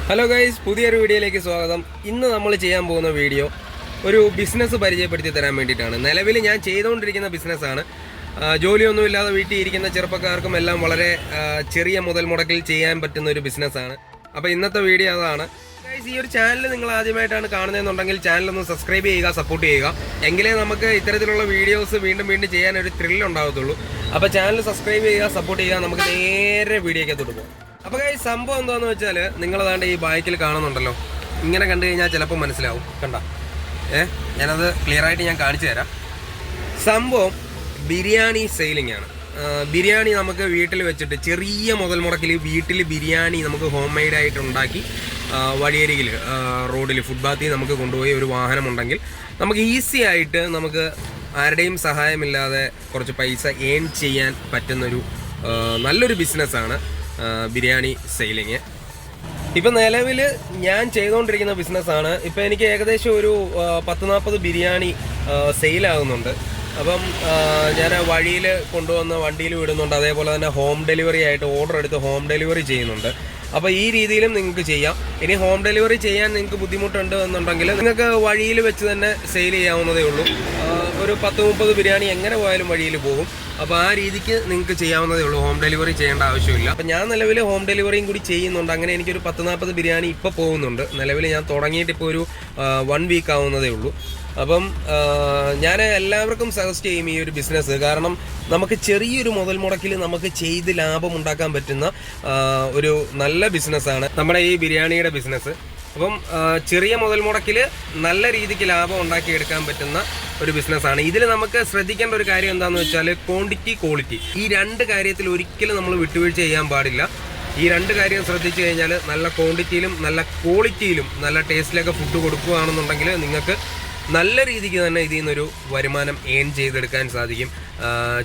Hello guys, പുതിയൊരു വീഡിയോയിലേക്ക് സ്വാഗതം. ഇന്ന് നമ്മൾ ചെയ്യാൻ പോകുന്ന വീഡിയോ ഒരു ബിസിനസ് പരിചയപ്പെടുത്തി തരാൻ വേണ്ടിയിട്ടാണ്. നിലവിൽ ഞാൻ ചെയ്തുകൊണ്ടിരിക്കുന്ന ബിസിനസ്സാണ്. ജോലിയൊന്നുമില്ലാതെ വീട്ടിൽ ഇരിക്കുന്ന ചെറുപ്പക്കാർക്കും എല്ലാം വളരെ ചെറിയ മുതൽ മുടക്കിൽ ചെയ്യാൻ പറ്റുന്ന ഒരു ബിസിനസ്സാണ്. അപ്പോൾ ഇന്നത്തെ വീഡിയോ അതാണ്. ഗൈസ്, ഈ ഒരു ചാനൽ നിങ്ങൾ ആദ്യമായിട്ടാണ് കാണുന്നതെന്നുണ്ടെങ്കിൽ ചാനലൊന്ന് സബ്സ്ക്രൈബ് ചെയ്യുക, സപ്പോർട്ട് ചെയ്യുക. എങ്കിലേ നമുക്ക് ഇത്തരത്തിലുള്ള വീഡിയോസ് വീണ്ടും വീണ്ടും ചെയ്യാൻ ഒരു ത്രില്ല് ഉണ്ടാകത്തുള്ളൂ. അപ്പോൾ ചാനൽ സബ്സ്ക്രൈബ് ചെയ്യുക, സപ്പോർട്ട് ചെയ്യുക. നമുക്ക് നേരെ വീഡിയോയ്ക്ക് തുടങ്ങാം. അപ്പോൾ ഈ സംഭവം എന്താണെന്ന് വെച്ചാൽ, നിങ്ങളതാണ്ട് ഈ ബൈക്കിൽ കാണുന്നുണ്ടല്ലോ, ഇങ്ങനെ കണ്ടു കഴിഞ്ഞാൽ ചിലപ്പോൾ മനസ്സിലാവും. കണ്ട ഞാനത് ക്ലിയറായിട്ട് ഞാൻ കാണിച്ചു തരാം. സംഭവം ബിരിയാണി സെയിലിംഗ് ആണ്. ബിരിയാണി നമുക്ക് വീട്ടിൽ വെച്ചിട്ട് ചെറിയ മുതൽ മുടക്കിൽ വീട്ടിൽ ബിരിയാണി നമുക്ക് ഹോം മെയ്ഡായിട്ട് ഉണ്ടാക്കി വഴിയരികിൽ റോഡിൽ ഫുട്പാത്തിൽ നമുക്ക് കൊണ്ടുപോയി ഒരു വാഹനമുണ്ടെങ്കിൽ നമുക്ക് ഈസി ആയിട്ട് നമുക്ക് ആരുടെയും സഹായമില്ലാതെ കുറച്ച് പൈസ ഏൺ ചെയ്യാൻ പറ്റുന്നൊരു നല്ലൊരു ബിസിനസ്സാണ് ബിരിയാണി സെയിലിങ്. ഇപ്പം നിലവിൽ ഞാൻ ചെയ്തുകൊണ്ടിരിക്കുന്ന ബിസിനസ്സാണ്. ഇപ്പം എനിക്ക് ഏകദേശം ഒരു 10-40 ബിരിയാണി സെയിലാകുന്നുണ്ട്. അപ്പം ഞാൻ വഴിയിൽ കൊണ്ടുവന്ന് വണ്ടിയിൽ വിടുന്നുണ്ട്. അതേപോലെ തന്നെ ഹോം ഡെലിവറി ആയിട്ട് ഓർഡർ എടുത്ത് ഹോം ഡെലിവറി ചെയ്യുന്നുണ്ട്. അപ്പോൾ ഈ രീതിയിലും നിങ്ങൾക്ക് ചെയ്യാം. ഇനി ഹോം ഡെലിവറി ചെയ്യാൻ നിങ്ങൾക്ക് ബുദ്ധിമുട്ടുണ്ട് എന്നുണ്ടെങ്കിൽ നിങ്ങൾക്ക് വഴിയിൽ വെച്ച് തന്നെ സെയിൽ ചെയ്യാവുന്നതേ ഉള്ളൂ. ഒരു 10-30 ബിരിയാണി എങ്ങനെ പോയാലും വഴിയിൽ പോകും. അപ്പോൾ ആ രീതിക്ക് നിങ്ങൾക്ക് ചെയ്യാവുന്നതേ ഉള്ളൂ. ഹോം ഡെലിവറി ചെയ്യേണ്ട ആവശ്യമില്ല. അപ്പം ഞാൻ നിലവിൽ ഹോം ഡെലിവറിയും കൂടി ചെയ്യുന്നുണ്ട്. അങ്ങനെ എനിക്കൊരു 10-40 ബിരിയാണി ഇപ്പോൾ പോകുന്നുണ്ട്. നിലവിൽ ഞാൻ തുടങ്ങിയിട്ട് ഇപ്പോൾ ഒരു 1 വീക്ക് ആവുന്നതേ ഉള്ളൂ. അപ്പം ഞാൻ എല്ലാവർക്കും സജസ്റ്റ് ചെയ്യും ഈ ഒരു ബിസിനസ്. കാരണം നമുക്ക് ചെറിയൊരു മുതൽ മുടക്കിൽ നമുക്ക് ചെയ്ത് ലാഭം ഉണ്ടാക്കാൻ പറ്റുന്ന ഒരു നല്ല ബിസിനസ്സാണ് നമ്മുടെ ഈ ബിരിയാണിയുടെ ബിസിനസ്. അപ്പം ചെറിയ മുതൽ മുടക്കിൽ നല്ല രീതിക്ക് ലാഭം ഉണ്ടാക്കിയെടുക്കാൻ പറ്റുന്ന ഒരു ബിസിനസ്സാണ്. ഇതിൽ നമുക്ക് ശ്രദ്ധിക്കേണ്ട ഒരു കാര്യം എന്താണെന്ന് വെച്ചാൽ ക്വാണ്ടിറ്റി, ക്വാളിറ്റി. ഈ 2 കാര്യത്തിൽ ഒരിക്കലും നമ്മൾ വിട്ടുവീഴ്ച ചെയ്യാൻ പാടില്ല. ഈ 2 കാര്യം ശ്രദ്ധിച്ചു കഴിഞ്ഞാൽ നല്ല ക്വാണ്ടിറ്റിയിലും നല്ല ക്വാളിറ്റിയിലും നല്ല ടേസ്റ്റിലൊക്കെ ഫുഡ് കൊടുക്കുകയാണെന്നുണ്ടെങ്കിൽ നിങ്ങൾക്ക് നല്ല രീതിക്ക് തന്നെ ഇതിൽ നിന്നൊരു വരുമാനം ഏൺ ചെയ്തെടുക്കാൻ സാധിക്കും.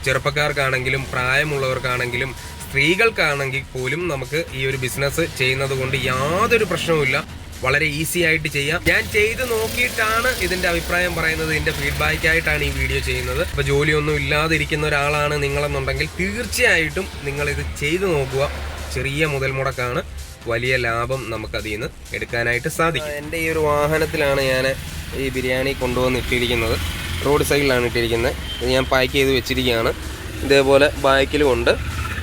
ചെറുപ്പക്കാർക്കാണെങ്കിലും പ്രായമുള്ളവർക്കാണെങ്കിലും സ്ത്രീകൾക്കാണെങ്കിൽ പോലും നമുക്ക് ഈ ഒരു ബിസിനസ് ചെയ്യുന്നത് കൊണ്ട് യാതൊരു പ്രശ്നവുമില്ല. വളരെ ഈസി ആയിട്ട് ചെയ്യാം. ഞാൻ ചെയ്ത് നോക്കിയിട്ടാണ് ഇതിൻ്റെ അഭിപ്രായം പറയുന്നത്. ഇതിൻ്റെ ഫീഡ്ബാക്കായിട്ടാണ് ഈ വീഡിയോ ചെയ്യുന്നത്. അപ്പോൾ ജോലിയൊന്നും ഇല്ലാതിരിക്കുന്ന ഒരാളാണ് നിങ്ങളെന്നുണ്ടെങ്കിൽ തീർച്ചയായിട്ടും നിങ്ങളിത് ചെയ്ത് നോക്കുക. ചെറിയ മുതൽ മുടക്കാണ്, വലിയ ലാഭം നമുക്കതിൽ നിന്ന് എടുക്കാനായിട്ട് സാധിക്കും. എൻ്റെ ഈ ഒരു വാഹനത്തിലാണ് ഞാൻ ഈ ബിരിയാണി കൊണ്ടുവന്ന് ഇട്ടിരിക്കുന്നത്. റോഡ് സൈഡിലാണ് ഇട്ടിരിക്കുന്നത്. ഇത് ഞാൻ പാക്ക് ചെയ്ത് വെച്ചിരിക്കുകയാണ്. ഇതേപോലെ ബാക്കിലുമുണ്ട്.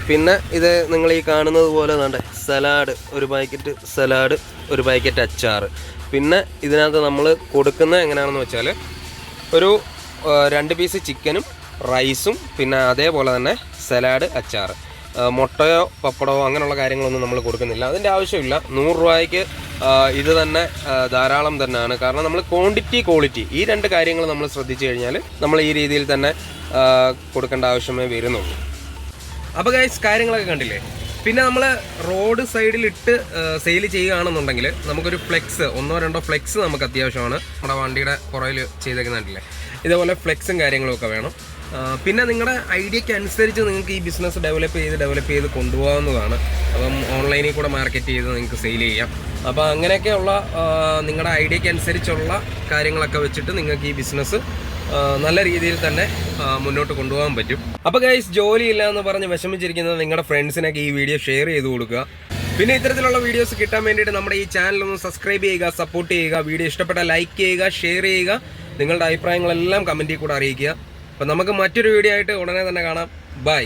പിന്നെ ഇത് നിങ്ങൾ ഈ കാണുന്നത് പോലെ വേണ്ട സലാഡ്, ഒരു പാക്കറ്റ് സലാഡ്, ഒരു പാക്കറ്റ് അച്ചാർ. പിന്നെ ഇതിനകത്ത് നമ്മൾ കൊടുക്കുന്നത് എങ്ങനെയാണെന്ന് വെച്ചാൽ ഒരു 2 പീസ് ചിക്കനും റൈസും പിന്നെ അതേപോലെ തന്നെ സലാഡ്, അച്ചാർ. മുട്ടയോ പപ്പടമോ അങ്ങനെയുള്ള കാര്യങ്ങളൊന്നും നമ്മൾ കൊടുക്കുന്നില്ല. അതിൻ്റെ ആവശ്യമില്ല. 100 രൂപയ്ക്ക് ഇത് തന്നെ ധാരാളം തന്നെയാണ്. കാരണം നമ്മൾ ക്വാണ്ടിറ്റി, ക്വാളിറ്റി ഈ 2 കാര്യങ്ങൾ നമ്മൾ ശ്രദ്ധിച്ചു കഴിഞ്ഞാൽ നമ്മൾ ഈ രീതിയിൽ തന്നെ കൊടുക്കേണ്ട ആവശ്യമേ വരുന്നുള്ളൂ. അപ്പോൾ ഗൈസ്, കാര്യങ്ങളൊക്കെ കണ്ടില്ലേ. പിന്നെ നമ്മൾ റോഡ് സൈഡിലിട്ട് സെയിൽ ചെയ്യുകയാണെന്നുണ്ടെങ്കിൽ നമുക്കൊരു ഫ്ലെക്സ്, 1-2 ഫ്ലെക്സ് നമുക്ക് അത്യാവശ്യമാണ്. നമ്മുടെ വണ്ടിയുടെ പുറകിൽ ചെയ്തേക്കുന്നുണ്ടല്ലേ, ഇതേപോലെ ഫ്ലെക്സും കാര്യങ്ങളും ഒക്കെ വേണം. പിന്നെ നിങ്ങളുടെ ഐഡിയയ്ക്ക് അനുസരിച്ച് നിങ്ങൾക്ക് ഈ ബിസിനസ് ഡെവലപ്പ് ചെയ്ത് കൊണ്ടുപോകാവുന്നതാണ്. അപ്പം ഓൺലൈനിൽ കൂടെ മാർക്കറ്റ് ചെയ്ത് നിങ്ങൾക്ക് സെയിൽ ചെയ്യാം. അപ്പോൾ അങ്ങനെയൊക്കെയുള്ള നിങ്ങളുടെ ഐഡിയയ്ക്ക് അനുസരിച്ചുള്ള കാര്യങ്ങളൊക്കെ വെച്ചിട്ട് നിങ്ങൾക്ക് ഈ ബിസിനസ് നല്ല രീതിയിൽ തന്നെ മുന്നോട്ട് കൊണ്ടുപോകാൻ പറ്റും. അപ്പോൾ ഗൈസ്, ജോലിയില്ല എന്ന് പറഞ്ഞ് വിഷമിച്ചിരിക്കുന്നത് നിങ്ങളുടെ ഫ്രണ്ട്സിനൊക്കെ ഈ വീഡിയോ ഷെയർ ചെയ്ത് കൊടുക്കുക. പിന്നെ ഇത്തരത്തിലുള്ള വീഡിയോസ് കിട്ടാൻ വേണ്ടിയിട്ട് നമ്മുടെ ഈ ചാനലൊന്ന് സബ്സ്ക്രൈബ് ചെയ്യുക, സപ്പോർട്ട് ചെയ്യുക. വീഡിയോ ഇഷ്ടപ്പെട്ടാൽ ലൈക്ക് ചെയ്യുക, ഷെയർ ചെയ്യുക. നിങ്ങളുടെ അഭിപ്രായങ്ങളെല്ലാം കമൻറ്റിൽ കൂടെ അറിയിക്കുക. അപ്പോൾ നമുക്ക് മറ്റൊരു വീഡിയോ ആയിട്ട് ഉടനെ തന്നെ കാണാം. ബൈ.